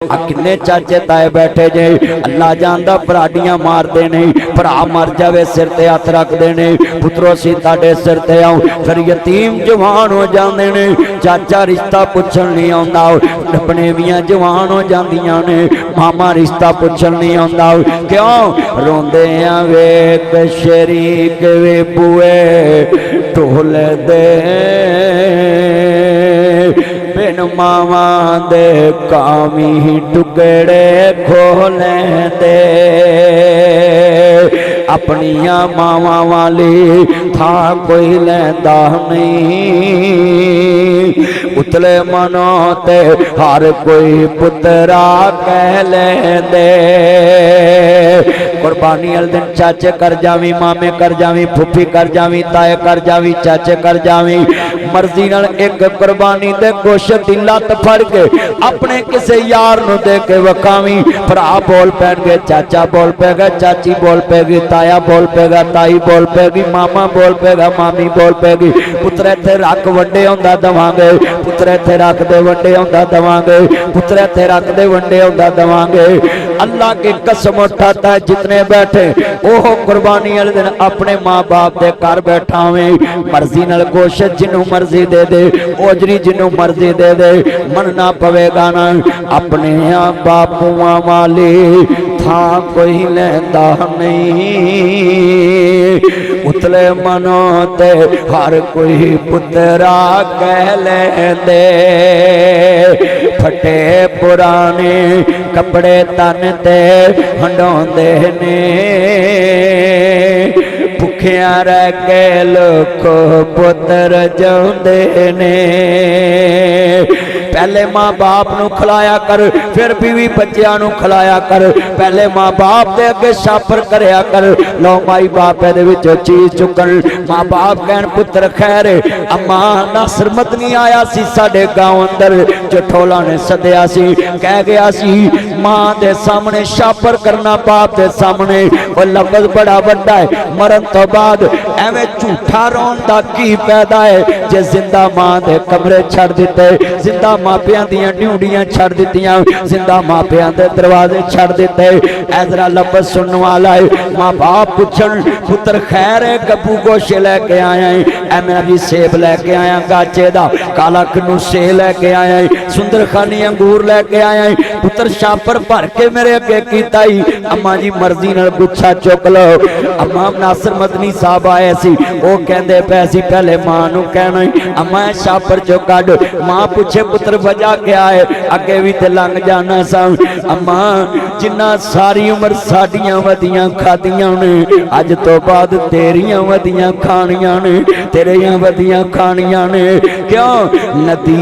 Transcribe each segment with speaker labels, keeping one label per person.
Speaker 1: किन्ने चाचे ताए बैठे जे अल्लाह जानदा पराडियां मारदे ने भरा मर जावे सिर ते हथ रखदे ने पुत्रो सी ताडे सिर ते आऊं फिर यतीम जवान हो जांदे ने चाचा रिश्ता पुछण नहीं आउंदा अपने मियां जवान हो जांदियां ने मामा रिश्ता पुछण नहीं आउंदा क्यों रोंदे आ वेख शरीक वे बुए ढोल दे बिन मावा दे कामी टुकड़े खोले दे अपनिया मावा वाली था कोई लेंदा नहीं उतले मनो ते हर कोई पुत्रा कह लेंदे कुर्बानी वाले दिन चाचे कर जावी मामे कर जावी फुफी कर जावी ताए कर जावी चाचे कर जावी मर्जी नाल एक कुर्बानी दे गोश्त दी लत फड़ के अपने किसी यार नूं दे के वखावी भरा बोल पैणगे चाचा बोल पेगा चाची बोल पेगी ताया बोल पेगा ताई बोल पेगी मामा बोल पेगा मामी बोल पेगी पुत्र इत्थे रख वड्डे हुंदा दवांगे पुत्र इत्थे रख दे वड्डे हुंदा दवांगे पुत्र इत्थे रख दे वड्डे हुंदा दवांगे अल्लाह की कसम उठाता है जितने बैठे ओह कुर्बानी वाले दिन अपने माँ बाप के घर बैठा मर्जी नाल गोश्त जिन्हों मर्जी दे दे ओजरी जिन्हों मर्जी दे दे मनना पवेगा ना अपने बापुआ वाली था कोई लेंदा नहीं उतले मनो ते हर कोई पुत्रा कह लेंदे फटे पुराने कपड़े तन ते हंडोंदे ने भुखिया रह के लोग पुत्र जाउंदे ने पहले माँ बाप नू खिलाया कर फिर बीवी बच्चियां नू खिलाया कर पहले माँ बाप दे अगे छापर करया कर लो माई बाप दे विचों चीज चुकन माँ बाप कहन पुत्र खैर अम्मा नासर मदनी आया सी साडे गांव अंदर जठोला ने सदया सी कह गया सी माँ दे सामने छापर करना बाप दे सामने वो लफ्ज बड़ा वड्डा है मरन तो बाद एवें झूठा रोन दा की पैदा है जे जिंदा माँ दे कमरे छड़ दिते जिंदा मापियां दियां ड्यूडियां छड़ दित्तियां जिंदा मापियां दे दरवाजे छड़ दिते ऐजरा लफ्ज सुनने वाला है माँ बाप पुछन पुत्र खैर है गब्बू गोशे लेके आया है ऐ मैं भी सेब लेके आया गाचे दा काला कनू से लेके आया है सुंदर खानी अंगूर लेके आया है पुत्र छापर भर के मेरे अगे कीता ही अम्मा जी मर्जी नाल गुच्छा चुक लो अम्मा नासर मदनी साहब आए सी वो कहंदे पए सी पहले मां नू कहना अम्मा छापर चो कढ मां पूछे पुत्र वजह क्या है अगे भी ते लंघ जाना सा अम्मा जिन्ना सारी उम्र साडियां वधियां खादियां ने अज तो बाद तेरियां वधियां खानियां ने तेरियां वधियां खानियां ने क्यों नदी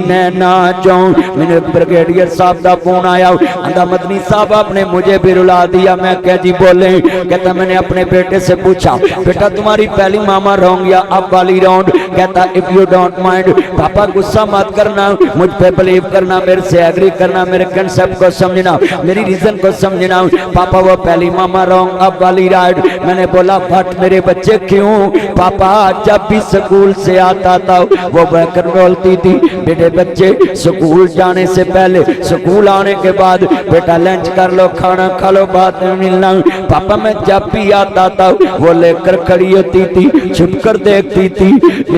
Speaker 1: नैना चो मेरे ब्रिगेडियर साहब का फोन आया आंदा मदनी साहब आपने मुझे भी रुला दिया मैं क्या जी बोले कहता मैंने अपने बेटे से पूछा बेटा तुम्हारी पहली मामा रॉन्ग या अब वाली राउंड कहता इफ यू डोंट माइंड पापा गुस्सा मत करना मुझ पे बिलीव करना मेरे से एग्री करना मेरे कंसेप्ट को समझना मेरी रीजन को समझना पापा वो पहली मामा रॉन्ग अब वाली राइट मैंने बोला बट मेरे बच्चे क्यों पापा जब भी स्कूल से आता था वो बहकर बोलती थी बेटे बच्चे स्कूल जाने से पहले स्कूल आने के बाद बेटा लंच कर लो खाना खा लो बाद में मिलना पापा मैं जब भी आता था वो लेकर खड़ी होती थी छुप कर देखती थी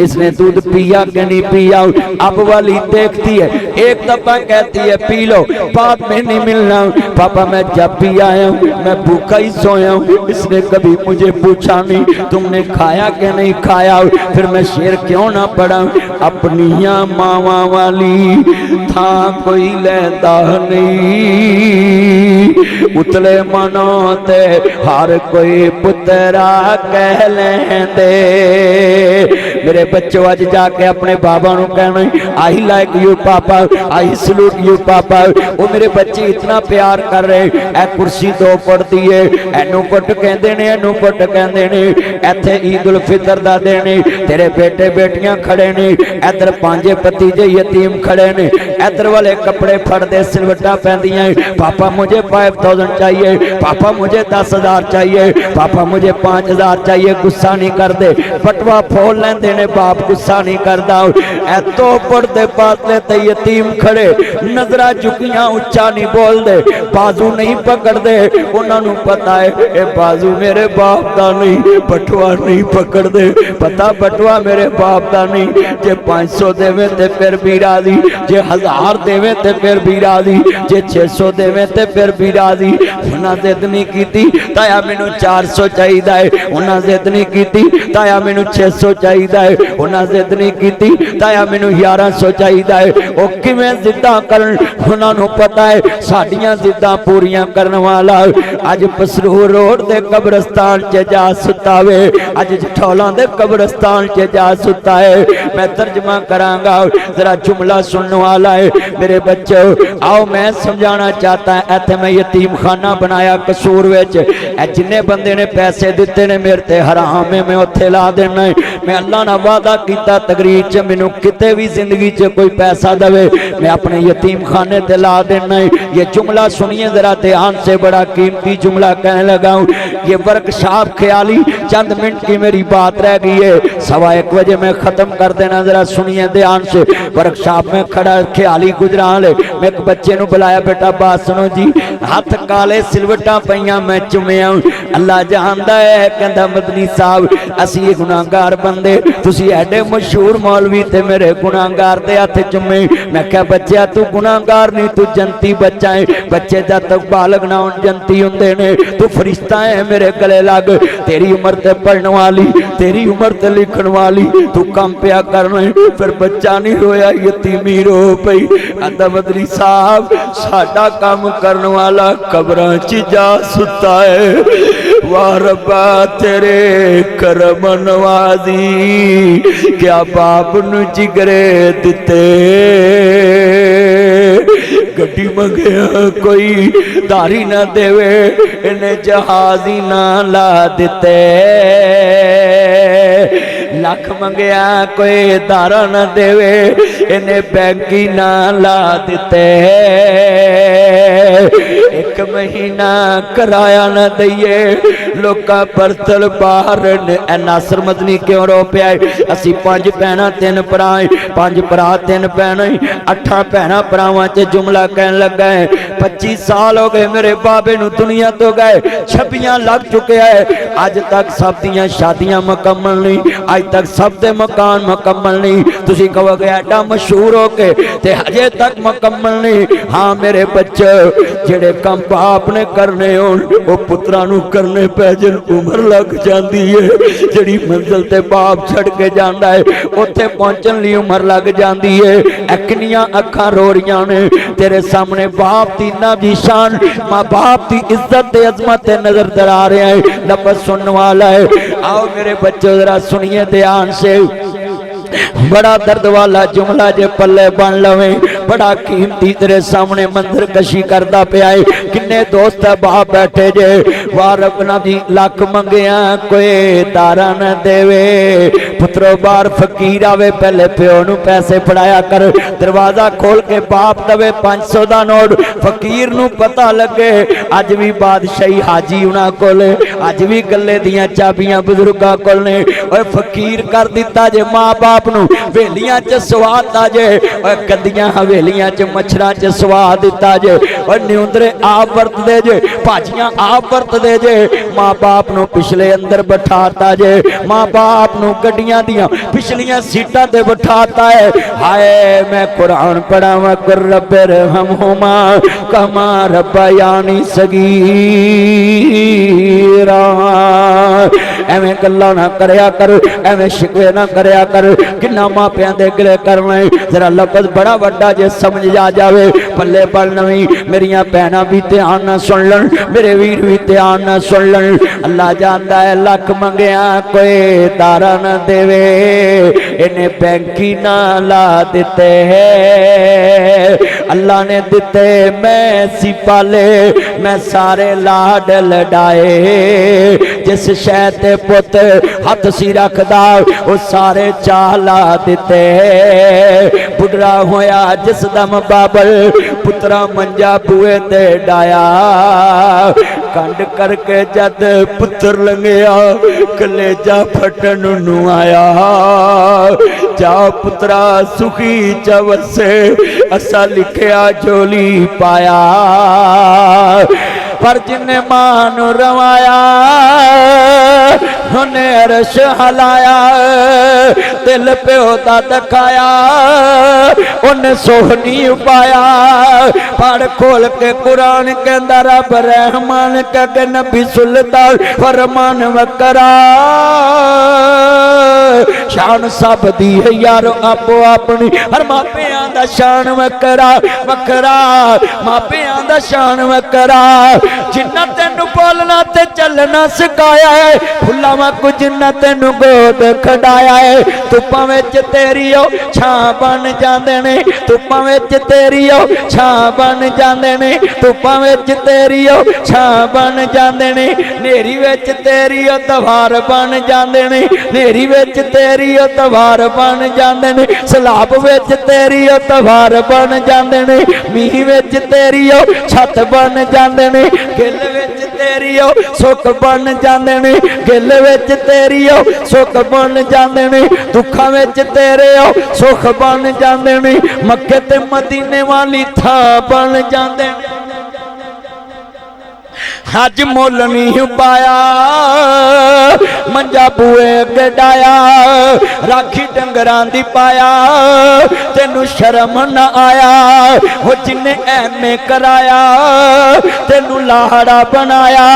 Speaker 1: इसने दूध पिया कि नहीं पिया अब वाली देखती है एक दफा कहती है पी लो बाद में नहीं मिलना पापा मैं जब भी आया हूँ मैं भूखा ही सोया हूँ इसने कभी मुझे पूछा नहीं तुमने खाया कि नहीं खाया फिर मैं शेर क्यों ना पड़ा अपनिया मावा वाली था कोई लेंदा नहीं उतले मनो ते हर कोई पुत्रा कह लेंदे मेरे बच्चों अज जाके अपने बाबा नू कहना आई लाइक यू पापा आई सलूट यू पापा वो मेरे बच्चे इतना प्यार कर रहे ए कुर्सी 2 फुट दी है एनू पुट कहंदे ने एनू पुट कहंदे ने इत्थे ईद उल फितर दा दिन तेरे बेटे बेटियां खड़े ने इधर 5 भतीजे यतीम खड़े ने इधर वाले कपड़े फड़दे सिलवटा पैंदियां पापा मुझे 5000 चाहिए पापा मुझे 10,000 चाहिए पापा मुझे 5,000 चाहिए गुस्सा नहीं कर दे फटवा फोड़ लेंदे ने, बाप गुस्सा नहीं करदा। ऐतो पड़दे पासले ते यतीम खड़े, नजरा झुकियां, उच्चा नहीं बोलदे, बाजू नहीं पकड़दे। उन्हां नूं पता है ये बाजू मेरे बाप दा नहीं, बटवा नहीं पकड़दे, पता बटवा मेरे बाप दा नहीं। जे 500 देवे ते फिर भी राजी, जे 1000 देवे ते फिर भी राजी, जे 600 देवे ते फिर भी राजी। उन्हां जिद नहीं कीती ताया मैनू 400 चाहिदा है, उन्हां जिद नहीं कीती ताया मैनू 600 चाहिदा है, उन्हां जिद नहीं कीती ताया मैनू 1100 चाहिदा है। ओ किवें जिद्दां करन, उन्हां नूं पता है साडियां जिद्दां पूरियां करन वाला अज पसरूर रोड दे कब्रस्तान च जा सुता वे, अज जठौलां दे कब्रस्तान च जा सुता है। मैं तर्जमा करांगा, जरा जुमला सुनने वाला है। मेरे बच्चों आओ मैं समझाना चाहता है, इत्थे मैं यतीम खाना बनाया कसूर विच, जिन्ने बंदे ने पैसे दिते ने मेरे ते हराम है, मैं उत्थे ला देना है। मैं अल्लाह नाल वादा कीता तकरीर च मैनू किते भी जिंदगी च कोई पैसा दवे मैं अपने यतीम खाने ते ला देना है। ये जुमला सुनिए जरा ध्यान से, बड़ा कीमती जुमला कहने लगा हूँ। ये वर्कशॉप ख्याली चंद मिनट की मेरी बात रह गई है, 1:15 बजे मैं खत्म कर देना, जरा सुनिए ध्यान से। वर्कशॉप में खड़ा ख्याली गुजराल है, मैं एक बच्चे नू बुलाया, बेटा बात सुनो जी, हाथ काले सिलवटा पईयां मैं चुमिया, अल्लाह जानदा है, कहंदा मदनी साहब असी गुनाहगार बंदे, तुसी एडे मशहूर मौलवी ते मेरे गुनाहगार दे हथ चुमे। मैं क्या बच्चा तू गुनाहगार नहीं, तू जनती बच्चा है, बच्चे जद तक बालग ना होण जनती हुंदे ने, तू फरिश्ता है मेरे गले लग, तेरी उम्र ते पढ़न वाली, तेरी उम्र ते लिखण वाली, तू काम पिया करना। फिर बच्चा नहीं रोया, यतीमी रो पई। आंदा मदनी साहब साडा काम करन वाला कब्रां च जा सुता है, वाह रब्बा तेरे करम नवाजी, क्या बाप नू जिगरे दिते, गड्डी मंगया कोई दारी ना देवे, इन्हें जहाज ही ना ला दिते, लख मंगया कोई दारा ना देवे, इन्हें बैंकी ना ला दिते, 1 महीना कराया ना दईए, लोका परतल बाहर ने। नासर मदनी क्यों रो पिया? असी 5 भैणां 3 भरा, 5 भरा 3 भैणां, 8 भैणां भरावां च जुमला कहन लगा है। 25 साल हो गए मेरे बाबे नू दुनिया तो गए, 26 लग चुके हैं, अज तक सब दियां शादियां मुकम्मल नहीं, अज तक सब दे मकान मुकम्मल नहीं। तुसी कहोगे एडा मशहूर हो के ते हजे तक मुकम्मल नहीं। हाँ मेरे बच्चे जेड़े काम बाप ने करने होण वो पुत्रा नू करने पै जन, उम्र लग जाती है। जिहड़ी मंजिल ते बाप छड़ के जांदा है उत्थे पहुंचण लई उम्र लग जाती है। किन्नियां अखां रो रहीआं ने तेरे सामने, बाप दी ना दी शान, मां बाप दी इज्जत ते अजमत ते नजर दरा रहा है। लफ्ज़ सुनने वाला है, आओ मेरे बच्चों जरा सुनिए ध्यान से, बड़ा दर्द वाला जुमला जे पल्ले बन लवे, बड़ा कीमती तेरे सामने मंजर कशी करदा पिया है। किन्ने दोस्त बाप बैठे जे, वाह रब्बना दी लख मंगिया कोई दारा न देवे, पुत्रो बार फकीर आवे पहले प्यो नू पैसे फड़ाया कर, दरवाजा खोल के बाप दवे 500 दा नोट, फकीर नू पता लगे अज भी बादशाही हाजी उन्हां कोल, अज भी गले दियां चाबियां बुजुर्गां कोल ने। ओए फकीर कर दिता जे मां बाप नू वेलियां च सवादा जे, और गंदियां हवेलियां च मच्छरां च सवा दिता जे, और न्यूंदरे आप वरतदे जे, भाजियां आप वरतदे जे, मां बाप नू पिछले अंदर बिठाता जे, मां बाप नू गड्डियां दियां पिछलियां सीटां ते बिठाता है। हाय मैं कुरान पढ़ावा कर रब्बे रहमहुमा कमा रब्बयानी सगीरा, एवें गल्लां ना करया कर, एवें शिकवे ना करया कर, किन्ना मापियां दे गिले करना है। जरा लफ्ज़ बड़ा वड्डा जे समझ आ जावे, पल्ले पल नवी मेरियां भैणां भी ध्यान ना सुन लन, मेरे वीर भी ध्यान ना सुन लन। अल्लाह जानदा है लख मंगिया कोई दारा ना देवे, इन्हें बैंकी ना ला दिते है, अल्लाह ने दिते मैं सी पाले, मैं सारे लाड लडाए, जिस शह ते पुत हथ सी रखदा वो सारे चाला दिते, बुढ़ा होया जिस दम बाबल पुत्रा मंजा बुए ते डाया, कंड करके जद पुत्र लंघिया कलेजा फटन नू आया। जा पुत्रा सुखी चवसे असा लिखिया झोली पाया। पर जिन्ने मां नू रवाया उन्हें अरश हलाया। दिल प्यो दा दखाया उन्हें सोहनी पाया। पढ़ खोल के कुरान के अंदर रब रहमान के नबी सुल्तान फरमान वकरा। शान सब दी है यारो आपो अपनी हर मापियां दा शान वकरा वकरा। मापियां दा शान वकरा। जिन्ना तेनू बोलना ते चलना सिखाया है फुलावां को जिन्ना तेनू गोद खड़ाया है। धुप्पां विच तेरी ओ छां बन जांदे ने धुप्पां विच तेरी ओ छां बन जांदे ने धुप्पां विच तेरी ओ छां बन जांदे ने। नेरी विच तेरी ओ दवार बन जांदे ने नेरी विच तेरी ओ दवार बन जांदे ने। सलाब विच तेरी ओ दवार बन जांदे ने मींह विच तेरी ओ छत बन जांदे ने। गिल विच तेरी ओ सुख बन जांदे ने गिल विच तेरी ओ सुख बन जांदे ने। दुखां विच तेरे ओ सुख बन जांदे ने। मक्के ते मदीने वाली थां बन जांदे ने। अज मुल नहीं पाया मंजा बूए गडाया। राखी डंगरां दी पाया तेनू शर्म न आया। वो जिन्ने ऐमे कराया तेनू लाड़ा बनाया।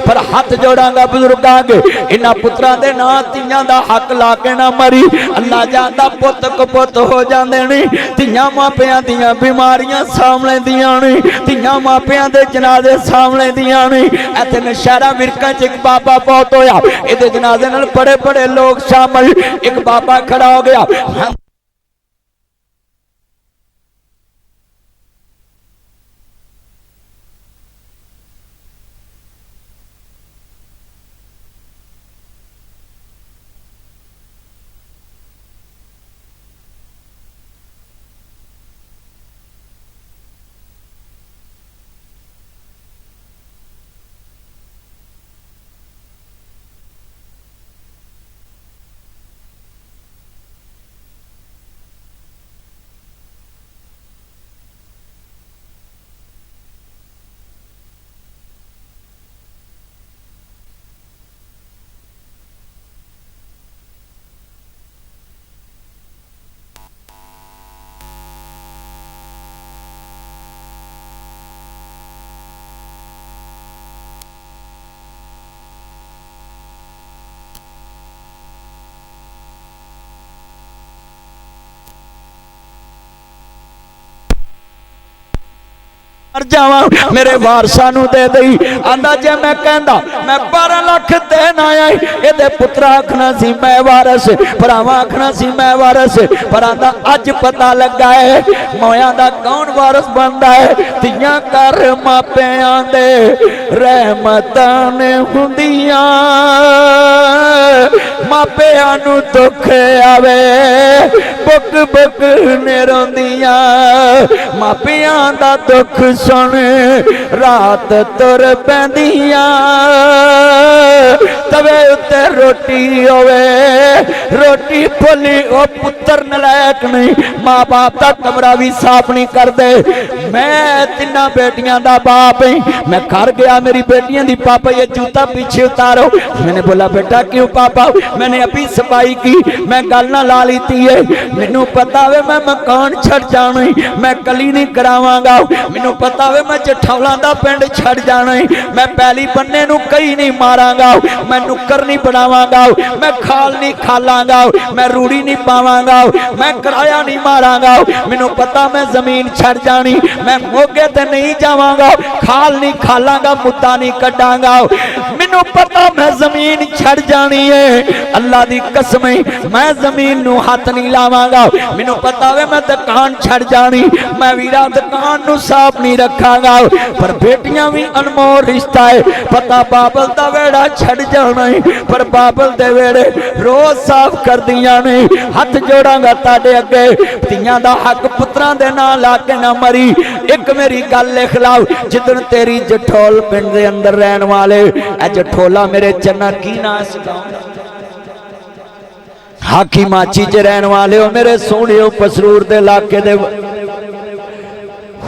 Speaker 1: पर हाथ जोड़ांगा बुजुर्गां अगे इन्हां पुत्रां दे नां तियां दा हक ला के ना मरी। अल्लाह जांदा पुत कपुत हो जांदे ने। तियां मापियां दियां बीमारियां सामने दियां ने तियां मापियां दे जनाजे सामने दियां ने। इत्थे नशहरा विरका च एक बाबा बहुत होया इहदे जनाजे नाल बड़े बड़े लोग शामिल। एक बाबा खड़ा हो गया जावा मेरे वारसा नू दे दई। आंदा जे मैं कहंदा मैं 12 लाख देना आया ये पुत्रा आखना सी मैं वारस भरावा आखना सी मैं वारस। पर आंदा अज पता लगा है मोया दा कौन वारस बनदा है। तियां कर मापियां दे रहमतां ने हुंदियां मापियां नू दुख आवे बुक बुक ने रोंदियां। मापियां दा दुख सुन रात तुर पैंदियां तवे उत्ते रोटी होवे रोटी भुली ओ पुत्र नलायक नहीं माँ बाप का कमरा भी साफ नहीं करते। मैं तिना बेटियां दा बाप है। मैं घर गया मेरी बेटियां दी पापा ये जूता पीछे उतारो। मैंने बोला बेटा क्यों पापा मैंने अभी सफाई की मैं गल ना ला ली है। मैनू पता है मैं मकान छड़ जाना मैं कली नहीं करावांगा। मैनू पता है मैं जठौलां दा पिंड छड़ जाना मैं पहली बन्ने नू कई नहीं मारांगा मैं नुक्कर नहीं बनावांगा मैं खाल नहीं खालांगा मैं रूड़ी नहीं पावांगा मैं किराया नहीं मारांगा। मैनू पता मैं जमीन छड़ जानी मैं मोगे ते नहीं जावांगा खाल नहीं खालांगा मुद्दा नहीं कड्डांगा। मैनू पता मैं जमीन छड़ जानी है। अल्लाह अल्लाह दी कसम मैं जमीन नू हाथ नहीं लावांगा। मैनू पता वे मैं दुकान छड़ जानी, मैं वीरा दुकान नू साफ नहीं रखांगा। पर बेटियां भी अनमोल रिश्ता है, पता बाबल दा वेड़ा छड़ जाना है, पर बाबल दे वेड़े रोज साफ कर दियां ने। हाथ जोड़ांगा ताडे अगे, तियां दा हक पुत्रां दे नाल ला के ना मरी। एक मेरी गल लिख लाओ, जिदन तेरी जठोल पिंड दे अंदर रहन वाले ए जठोला मेरे चन्ना की ना सिखाऊंगा, हाकी माची च रहन वाले हो मेरे सोहणे पसरूर दे इलाके दे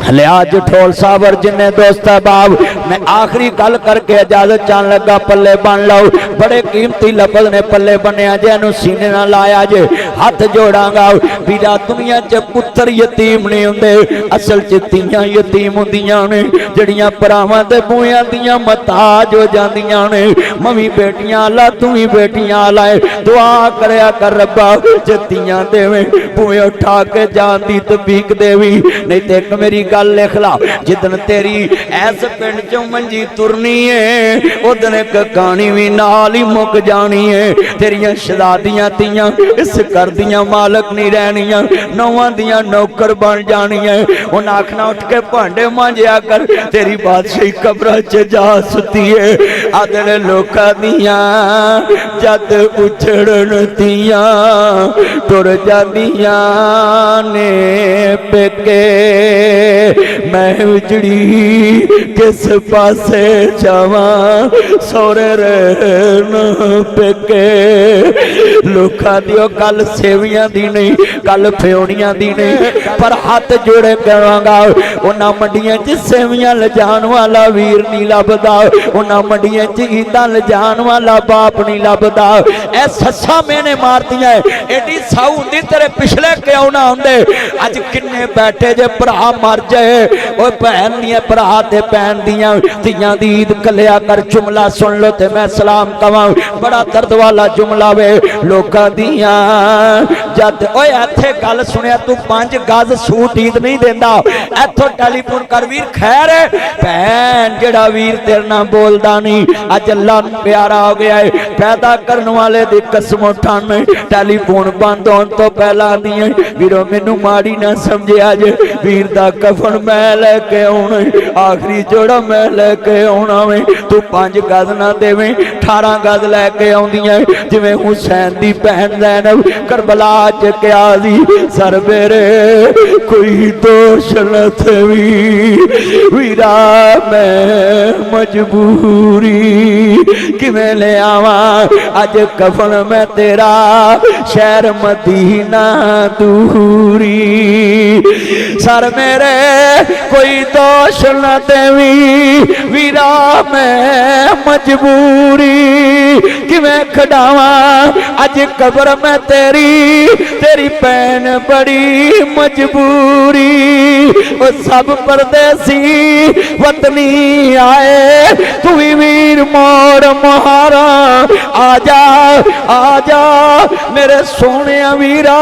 Speaker 1: लिया जठोल साहब और जिन्ने दोस्त बाब, मैं आखिरी गल करके इजाजत चाहन लगा। पल्ले बन लो, बड़े कीमती लफज ने पल्ले बनिया जे नू सीने ना लाया जे। हाथ जोड़ांगा बीरा, दुनिया च पुत्र यतीम नहीं हुंदे, असल च धीआं यतीम हुंदियां ने जड़ियां भरावां ते बूहियां दियां मताज हो जांदियां ने। मवी बेटियां आला तू भी बेटियां आला है, दुआ करया कर रब्बा जे धीआं देवे बूहे उठा के जान दी तबीक देवी। नहीं ते एक मेरी गल लिख ला, जिदन तेरी ऐस पिंड चों मंजी तुरनी है उदन एक कहानी भी नाल ही मुक जानी है। तेरियां शहजादियां तियां इस घर दियां मालक नहीं रहनियां, नौवां दियां नौकर बन जानियां। उन्हें आखना उठ के भांडे मांजिया कर, तेरी बादशाही कब्र च जा सुती है। आदर लोकां दियां जद उछड़न दियां तुर जांदियां ने पेके, मैं उजड़ी किस पासे जावा सौरे रहना पेके। लोकां दी गल सेवियां दी नहीं, गल फ्योनियां दी नहीं, पर हाथ जोड़े कहांगा उन्हां मंडियां च सेवियां लजान वाला वीर नहीं लभदा, उन्हां मंडियां च ईदां लजान वाला बाप नहीं लभदा। ऐ सस्सां मैंने मारदियां एडी साऊ हुंदी तेरे पिछले क्यों ना हुंदे। अज किन्ने बैठे जे भरा मर जाए, ओए भैन दियां भरा ते भैन दियां धीआं दी ईद कलिया कर। जुमला सुन लो ते मैं सलाम कवां, बड़ा दर्द वाला जुमला वे। लोकां दियां जद ओए इत्थे गल सुनिया, तू 5 गज सूट ईद नहीं देंदा, इत्थों टेलीफोन कर वीर खैर भैन जेड़ा वीर तेरे नाल बोलदा नहीं। अज अल्लाह नूं प्यारा हो गया है, पैदा करने वाले दी कसम उठाने टेलीफोन बंद होने तो पहला आंदियां वीरो मैनू माड़ी ना समझिया जे, वीर दा कफन मैं लेके आउणा, आखिरी जोड़ा मैं लेके आउणा वे। तू 5 गज ना देवें 18 गज लैके आउंदियां, जिवें हुसैन दी भैन ज़ैनब करबला च क्या दी सर मेरे कोई दोष न थवी, वीरा मैं मजबूरी किवें ले आवां अज कफन मैं तेरा शहर मदीना दूरी। सर मेरे कोई दोष न देवी, वीरा मैं मजबूरी किवें खड़ावा अज कब्र में तेरी, तेरी भैन बड़ी मजबूरी। वो सब परदेसी वतनी आए, तू भी वीर मोड़ मुहारा, आजा आजा मेरे सोने वीरा।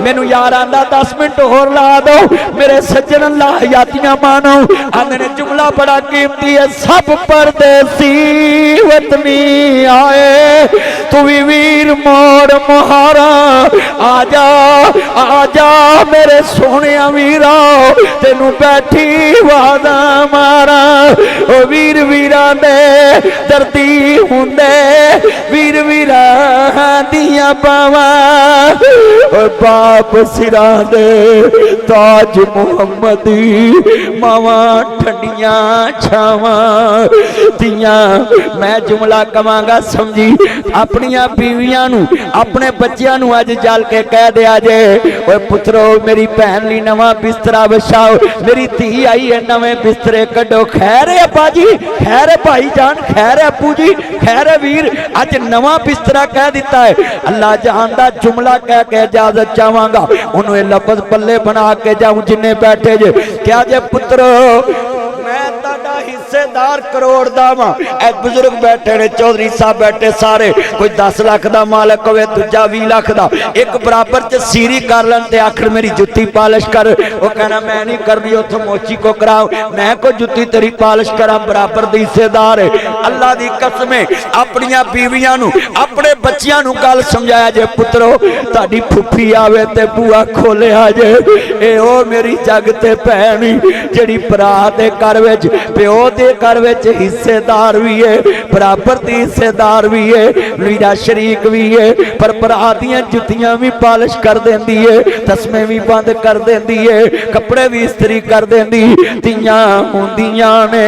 Speaker 1: मैनू यार आंदा 10 मिनट होर ला दो, मेरे सज्जन अल्लाह यातियां मानो। आंदे जुमला बड़ा कीमती है, सब परदेसी वतनी आए, तू भी वीर मोड़ मुहारा, आजा आजा मेरे सोने वीरा, तेनू बैठी वादा मारा। ओ वीर वीरा दे दर्दी हुंदे, वीर वीरा दियां बावां, ओ बाप सिरा दे ताज मुहम्मदी, मावां ठंडियां छावां दियां। मैं जुमला कवांगा समझी, अपनियां बीवियां नू अपने बच्चियां नू अज जल के कह दिया जे, ओए पुत्रो मेरी भैन लई नवां बिस्तरा विछाओ, मेरी धी आई है नवें बिस्तरे कड्डो। खैर है अब्बा जी, खैर है भाई जान, खैर है अप्पू जी, खैर है वीर, अज नवां बिस्तरा कह दिता है। अल्लाह जान दा जुमला कह के इजाजत चाहांगा, उन्होंने लफज पल्ले बना के जाऊं जिन्ने बैठे जे। क्या जे पुत्रो मैं वड्डा हिस्सेदार करोड़ दा वा। ए बुजुर्ग बैठे ने, चौधरी साहब बैठे सारे, कोई 10 लाख दा मालक होवे, दूजा 20 लाख दा, एक बराबर च सीरी कर लन ते आखिर मेरी जुत्ती पालिश कर। वो कहना मैं नहीं करनी, उथों मोची को कराओ, मैं को जुत्ती तेरी पालिश करा, बराबर दी हिस्सेदार है। अल्लाह दी कसम है, अपनियां बीवियां नू अपने बच्चियां नू गल समझाया जे, पुत्रो ताडी फुफी आवे ते बुआ खोलिया जे, ए ओ मेरी जग ते भैन जेड़ी भरा दे घर विच प्यो दे घर विच हिस्सेदार भी है, बराबर दी हिस्सेदार भी है, लीड़ा शरीक भी है, पर भरा दियां जुत्तियां भी पालिश कर देंदी है, तस्मे भी बंद कर देंदी है, कपड़े भी इस्त्री कर देंदी। तियां हुंदियां ने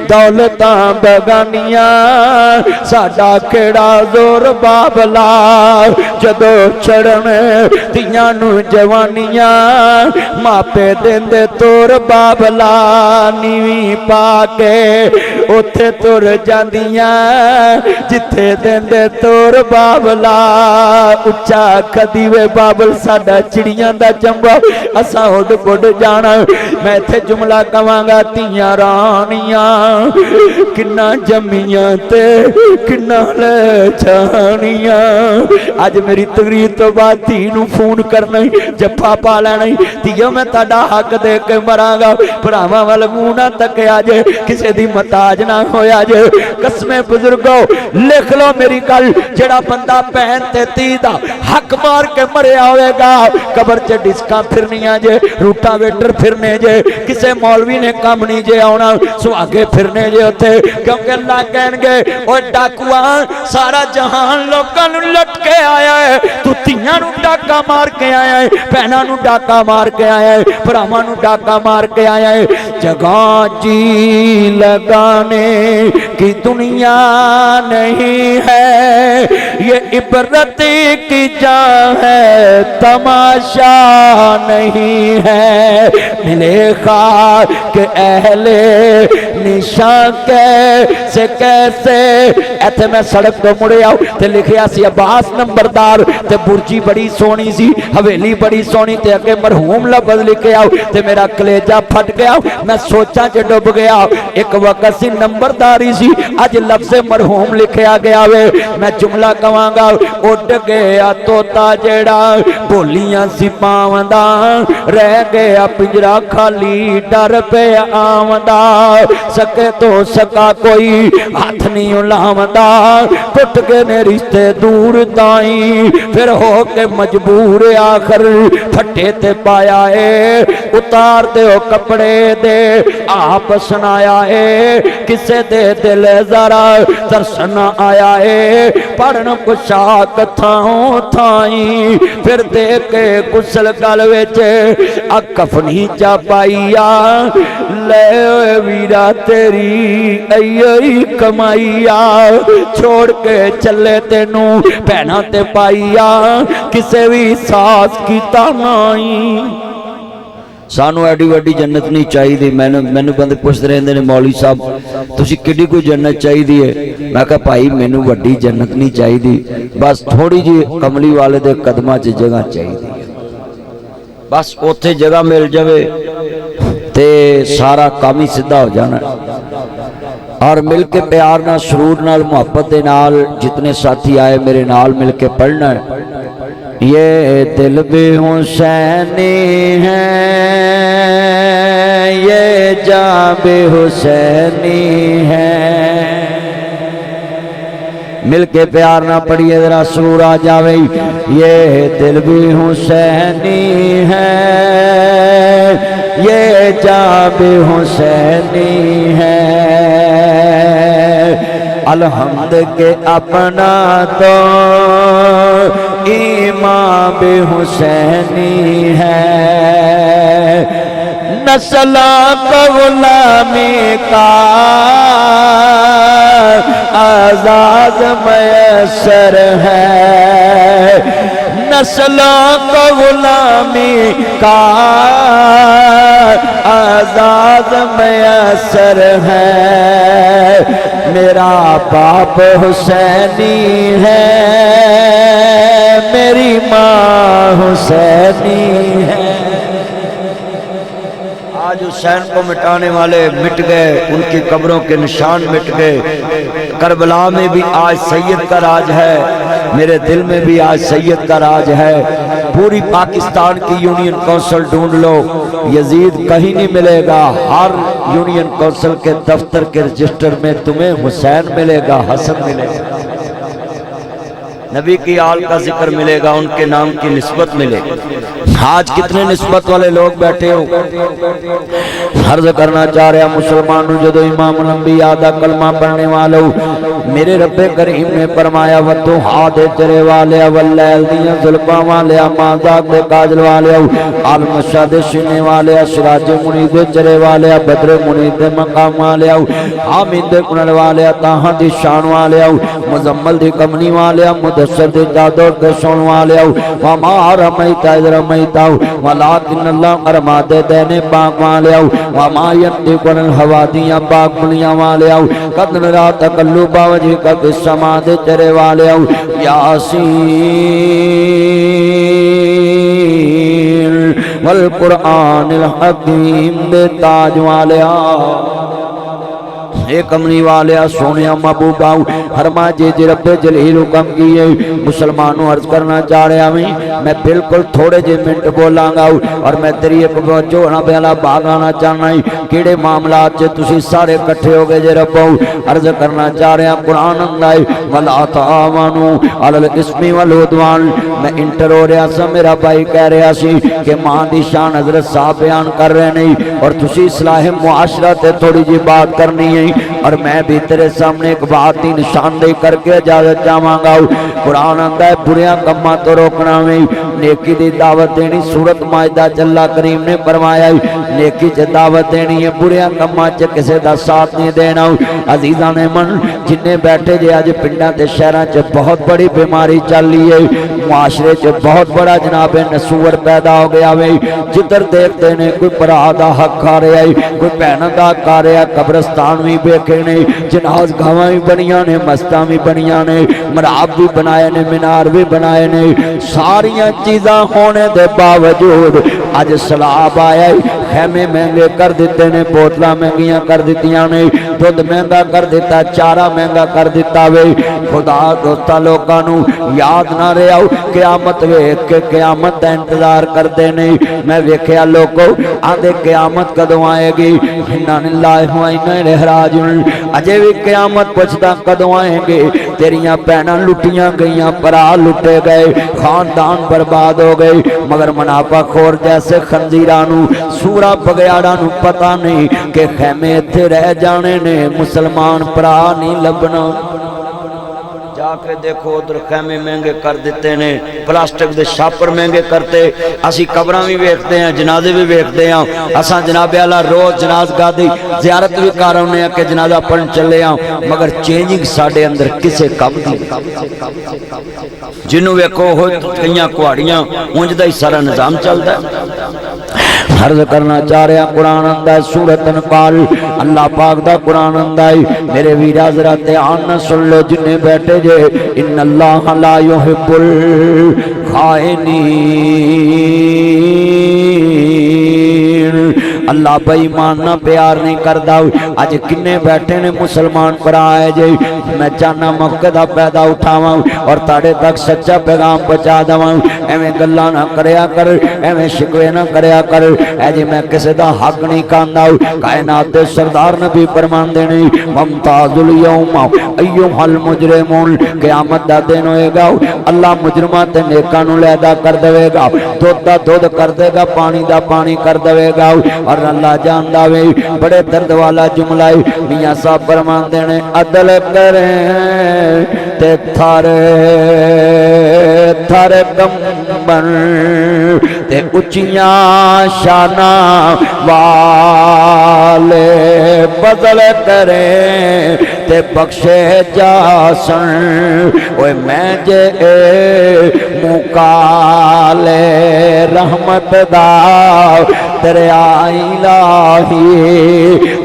Speaker 1: दौलतां बेगानियां, साडा केड़ा जोर बाबला, जदों चढ़न तियां नू जवानियां, मापे देंदे तोर बाबला, नीवी पाके उथे तुर जांदियां, जिथे देंदे तोर बाबला। उच्चा कदी वे बाबल साडा चिड़ियां दा चंबा, असा उड पुड जाना। मैं इथे जुमला कवांगा, तियां रानियां किन्ना जम्मियां ते किन्ना ले जानियां। अज मेरी तकरीर तो बाद धी नू फोन करना, जप्फा पा लेना, धीओ मैं ताडा हक दे के मरांगा, भरावां वल मूंह ना तकिया जे, किसे दी मताज ना होया जे। कसमें बुजुर्गो लिख लो मेरी गल, जेड़ा बंदा भैन ते धी दा हक मार के मरिया होएगा, कबर च डिस्कां फिरनियां जे, रूटा वेटर फिरने जे, किसे मौलवी ने कम नहीं जे आउणा, सुहागे फिरने जे उत्थे, क्योंकि अल्लाह कहणगे ओ डाकुआ सारा जहान लोकां नू लुट के आया है, तू धीआं नू डाका मार के आया है, भैणां नू डाका मार के आया है, भरावां नू डाका मार के आया है। जगह जी लगाने की दुनिया नहीं है, ये इबरत की जगह है, तमाशा नहीं है। मिले खार के अहले निशान कैसे कैसे, इत्थे मैं सड़क तो मुड़े आओ ते लिखिया सी अब्बास नंबरदार, ते बुर्जी बड़ी सोहनी सी, हवेली बड़ी सोहनी, ते अगे मरहूम लफज लिखे आओ, ते मेरा कलेजा फट गया, मैं सोचा च डुब गया। एक वक्त सी नंबरदारी सी, अज लफ्ज़ मरहूम लिखा गया वे। मैं जुमला कवांगा, उड़ गया तोता जेड़ा बोलियां सी पावंदा, रह गया पिंजरा खाली डर पे आवंदा, सके तो सका कोई हाथ नहीं लावंदा, टुट गए ने रिश्ते दूर ताई, फिर हो के मजबूर आखर फट्टे ते पाया है, उतार दे ओ कपड़े दे आप सुनाया है, किसे दे दिल जरा तरसन आया है, पढ़न पोशाक थाओ थाई, फिर दे के गुसल गल विच कफनी चा पाईया, ले वीरा तेरी आई कमाईया, छोड़ के चले तेनू भैना ते पाईया, किसे भी सास कीता नाई। सानू एडी वड्डी जन्नत नहीं चाहिए। मैनू बंदे पुछते रहते हैं, मौलवी साहब तुसी किड्डी कोई जन्नत चाहिए है? मैं कहा भाई मैनू वड्डी जन्नत नहीं चाहिए, बस थोड़ी जी कमली वाले दे कदमां च जगह चाहिए, बस उत्थे जगह मिल जाए ते सारा काम ही सीधा हो जाना। और मिल के प्यार नाल सुरूर नाल मुहब्बत दे नाल जितने साथी आए मेरे नाल मिल के पढ़ना है। ये दिल भी हुसैनी है, ये जान भी हुसैनी है। मिल के प्यार ना पढ़िए जरा सुरूर आ जावे। ये दिल भी हुसैनी है, ये जान भी हुसैनी है। अलहम्द के अपना तो इमाम भी हुसैनी है। नस्ल गुलामी का आजाद मैसर है, नस्ल गुलामी का आजाद मैसर है। मेरा बाप हुसैनी है, मेरी माँ हुसैनी है। آج حسین کو مٹانے والے مٹ گئے، ان کی قبروں کے نشان مٹ گئے۔ کربلا میں بھی آج سید کا راج ہے، میرے دل میں بھی آج سید کا راج ہے۔ پوری پاکستان کی یونین کونسل ڈھونڈ لو، یزید کہیں نہیں ملے گا۔ ہر یونین کونسل کے دفتر کے رجسٹر میں تمہیں حسین ملے گا، حسن ملے گا، نبی کی آل کا ذکر ملے گا، ان کے نام کی نسبت ملے گی۔ آج کتنے نسبت والے لوگ بیٹھے ہو۔ عرض کرنا چاہ رہا مسلمانوں، جدو امام الانبیاء دا کلمہ پڑھنے والوں، میرے رب کریم نے فرمایا وَتُحَا دے چرے والے واللیل دیاں ظلفاں والے مازاق دے کاجل والے المشاہ دے سینے والے سراج منیر دے چرے والے بدر منیر دے مقام والے حامد دے کنل والے تاہاں دی شان والے مزمل دی کمنی والے مدثر دے جادور دے سون والے وما رمیت اذ رمیت ولکن اللہ ارما دے دینے پاک والے وما ینطق عن الہویٰ دیاں پاک بنیاں والے قد نرا تقلب وجہک فی السماء دے چرے والے یاسین والقرآن الحکیم دے تاج والے ایک امنی والے سونے محبوبہ حرما جی رب جلیل حکم کیے۔ مسلمانوں عرض کرنا چاہ رہا میں بالکل تھوڑے جے منٹ بولاں گا اور میں تیری ایک جوڑا پہلا باغ آنا چاہنا ہی کیڑے معاملات سے تسی سارے کٹھے ہو گئے جے رب عرض کرنا چاہ رہا قرآن اندائی وَلَا تَعَوَنُوا عَلَى الْإِثْمِ وَالْعُدْوَانِ میں انٹر ہو رہا سا، میرا بھائی کہہ رہا سی کہ ماں دی شان حضرت صاحب بیان کر رہے نہیں اور تسی اصلاح معاشرہ تے تھوڑی جی بات کرنی ہے اور میں بھی تیرے سامنے ایک بات ہی نشاندہی کر کے اجازت چاہواں گا۔ قرآن آتا ہے بریاں کماں تو روکنا میں نیکی دی دعوت دینی، سورت مائدہ اللہ کریم نے فرمایا نیکی چ دعوت دینی ہے، بریاں کماں چ کسے دا ساتھ نہیں دینا۔ عزیزاں نے من جنہیں بیٹھے جے اج پنڈاں تے شہراں چ بہت بڑی بیماری چل رہی ہے، معاشرے چ بہت بڑا جناب نسور پیدا ہو گیا ہے، جدھر دیکھتے نے کوئی بھرا دا حق کھا رہا ہے، کوئی بہن دا کھا رہا ہے، قبرستان بھی بیکھے نے، جناز گاواں بھی بنیاں نے، مستاں بھی بنیاں نے، مراب بھی بنائے نے، مینار بھی بنائے نے، ساریاں چیزاں ہونے دے باوجود اج سلاب آیا ہے، خیمے مہنگے کر دیتے نے، بوتلاں مہنگیاں کر دیتیاں نے، دودھ مہنگا کر دیتا، چارہ مہنگا کر دیتا وے۔ خدا دوستا لوکاں نو یاد نہ رہا قیامت ویکھ کے قیامت دا انتظار کردے نہیں۔ میں ویکھیا لوکو آندے قیامت کدوں آئے گی، انا للہ و انا الیہ راجعون، اجے بھی قیامت پوچھدا کدوں آئیں گے، تیریاں بہناں لٹیاں گئیاں، پرا لٹے گئے، خاندان برباد ہو گئے، مگر منافع خور جیسے خنزیراں نو سورا بگیاڑاں نو پتہ نہیں کہ خیمے ایتھے رہ جانے نے، مسلمان پرا نہیں لبنا۔ جا کے دیکھو ادھر خیمے مہنگے کر دیتے نے، پلاسٹک دے شاپر مہنگے کرتے، اسی قبراں بھی ویکھتے ہیں، جنازے بھی ویکھتے ہیں، اساں جناب اعلیٰ روز جنازگاہ دی زیارت بھی کر رہے ہیں کہ جنازہ پڑھن چلے ہیں، مگر چینجنگ ساڈے اندر کسے کم دی جنوں ویکھو ہو کئیاں کہاڑیاں اونج دا ہی سارا نظام چلدا ہے۔ عرض کرنا چاہ رہا قرآن اندہ سورۃ انفال اللہ پاک دا قرآن اندہ میرے ویرہ ذرا دھیان نہ سن لو جنہیں بیٹھے جے ان اللہ لا یحب الخائنین، اللہ بے ایمان نہ پیار نہیں کردا۔ اج کنے بیٹھے نے مسلمان برائے جے، میں چاہنا موقع دا پیدا اٹھاواں اور تاڑے تک سچا پیغام پہنچا دواں، ایویں گلاں نہ کریا کر، ایویں شکوے نہ کریا کر، اے جی میں کسے دا حق نہیں کاندا۔ کائنات دے سردار نبی فرماندے نے ممتاز الیوم ایھا المجرمون، قیامت دا دن ہوئے گا اللہ مجرماں تے نیکاں نو لیدا کر دے گا، دودھ دا دودھ کر دے گا، پانی دا پانی کر دے گا، اور اللہ جاندا وے بڑے درد والا جملہ میاں صاحب فرماندے نے عدل کریں تے تھارے تھارے کمبن تے اچیاں شانہ والے بدل کریں تے بخشے جاسن، اوے میں جے مکالے رحمت دا دریا الہی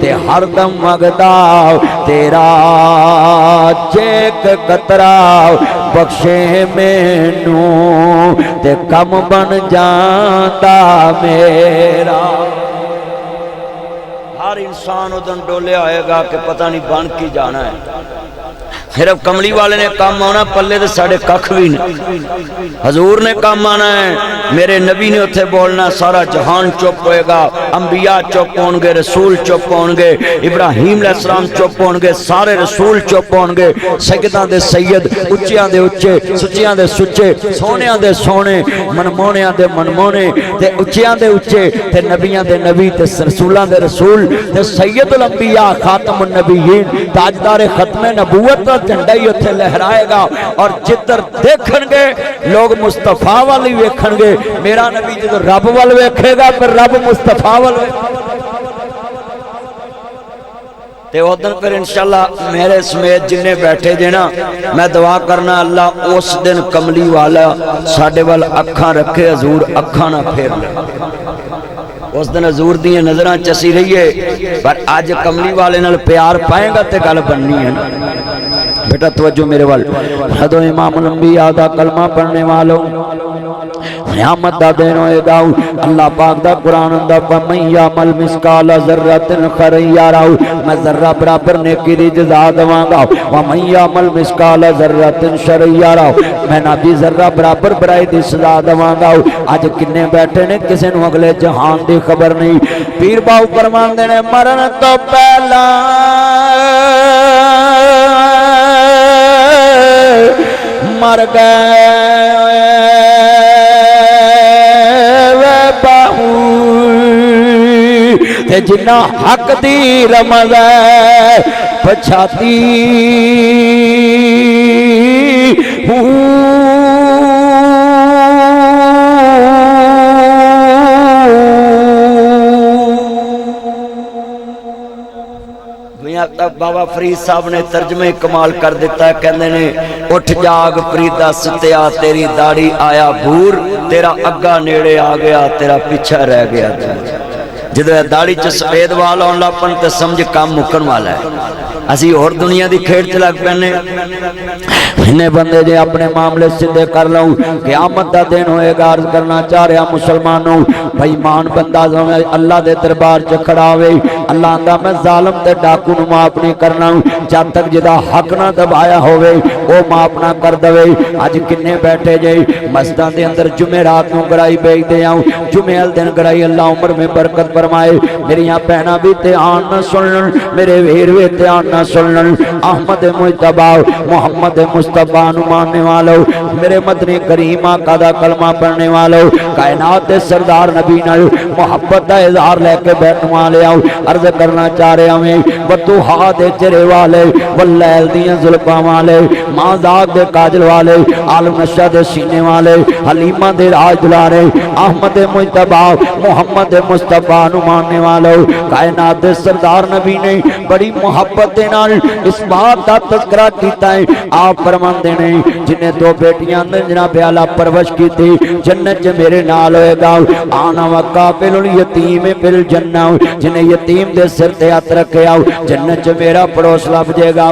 Speaker 1: تے ہر دم مگدا تیرا چیک قطرہ بخشے مینوں تے کم بن جاندا میرا۔ ہر انسان ادن ڈولیا ہوئے گا کہ پتہ نہیں بن کی جانا ہے صرف کملی والے نے کام آنا پلے دے ساڑھے ککھ بھی نہیں حضور نے کام آنا ہے میرے نبی نے اتھے بولنا سارا جہان چپ ہوئے گا انبیاء چپ ہونگے رسول چپ ہونگے ابراہیم علیہ السلام چپ ہونگے سارے رسول چپ ہونگے سیداں دے سید اچیاں دے اچے سچیاں دے سچے سونیاں دے سونے منمونیاں دے منمونے تے اچیاں دے اچے تے نبیاں دے نبی تے رسولاں دے رسول تے سید الانبیاء خاتم النبیین تاجدار ختم نبوت جھنڈا ہی اتھے لہرائے گا اور جدر دیکھن گے لوگ مصطفیٰ والی ویکھن گے میرا نبی جدر رب وال ویکھے گا پھر رب مصطفیٰ وال تے ادھر پھر انشاءاللہ میرے سمیت جنہیں بیٹھے جینا میں دعا کرنا اللہ اس دن کملی والا ساڑھے وال اکھاں رکھے حضور اکھاں نہ پھیر لے اس دن حضور دیئے نظران چسی رہی ہے پر آج کملی والے نال پیار پائیں گا تے گل بننی ہے بیٹا توجہ میرے وال حضو امام الانبیاء دا کلمہ پڑھنے والوں قیامت دا دین ہوئے گا اللہ پاک دا قرآن دا فَمَنْ يَعْمَلْ مِثْقَالَ ذَرَّةٍ خَيْرًا يَرَهُ میں ذرہ برابر نیکی دی جزا دواں گا وَمَنْ يَعْمَلْ مِثْقَالَ ذَرَّةٍ شَرًّا يَرَهُ میں نبی ذرہ برابر برائی دی سزا دواں گا آج کنے بیٹھے نے کسی نو اگلے جہان دی خبر نہیں پیر باؤ فرمان دینے مرن تو پہلا مر گئے تے جنہ حق دی رمض ہے پچھاتی بابا فرید صاحب نے ترجمہ کمال کر دیتا ہے کہنے نے اٹھ جاگ فریدہ ستیا تیری داڑھی آیا بھور تیرا اگا نیڑے آ گیا تیرا پیچھا رہ گیا جدو داڑھی چ سفید والا ہونا پن تے سمجھ کام مکن والا ہے اسی اور دنیا دی کھیڑ چ لگ پہنے انہیں بندے جے اپنے معاملے سدھے کر لوں قیامت دا دن ہوئے گا عرض کرنا چاہ رہا مسلمانوں بھائی مان بندہ اللہ دے دربار چ کھڑا ہوئے اللہ آندا میں ظالم تے ڈاکو نو معاف نہیں کرنا جب تک جدا حق نہ دبایا ہوئے او معاف نہ کر دوے اج کنے بیٹھے جے مسجداں دے اندر جمعرات نو گڑائی بیچ دے آؤں جمعے دن گڑائی اللہ عمر میں برکت فرمائے میری یہاں پہنا بھی دھیان نہ سنن میرے ویر وے دھیان نہ سنن احمد مجتبی محمد مصطفیٰ نو ماننے والو میرے مدنی کریم آقا دا کلمہ پڑھنے والو کائنات دے سردار نبی نال محبت دا اظہار لے کے بیٹھنے والے آؤ عرض کرنا چاہ رہے ہمیں بطوحا دے چرے والے واللیل دیاں ظلفاں والے مازاق دے کاجل والے عالم نشہ دے سینے والے حلیمہ دے راج دلارے احمد مجتبی محمد مصطفیٰ نو ماننے والو کائنات دے سردار نبی نے بڑی محبت دے نال اس بات دا تذکرہ کیتا ہے آپ فرمان دینے جنہیں دو بیٹیاں نے جناب اعلیٰ پرورش کی تھی جنت جو میرے نال ہوئے گا آنا وقافل الیتیم فی الجنہ جنہیں یتیم دے سر تے ہاتھ رکھے آؤ جنت جو میرا پڑوس لب جے گا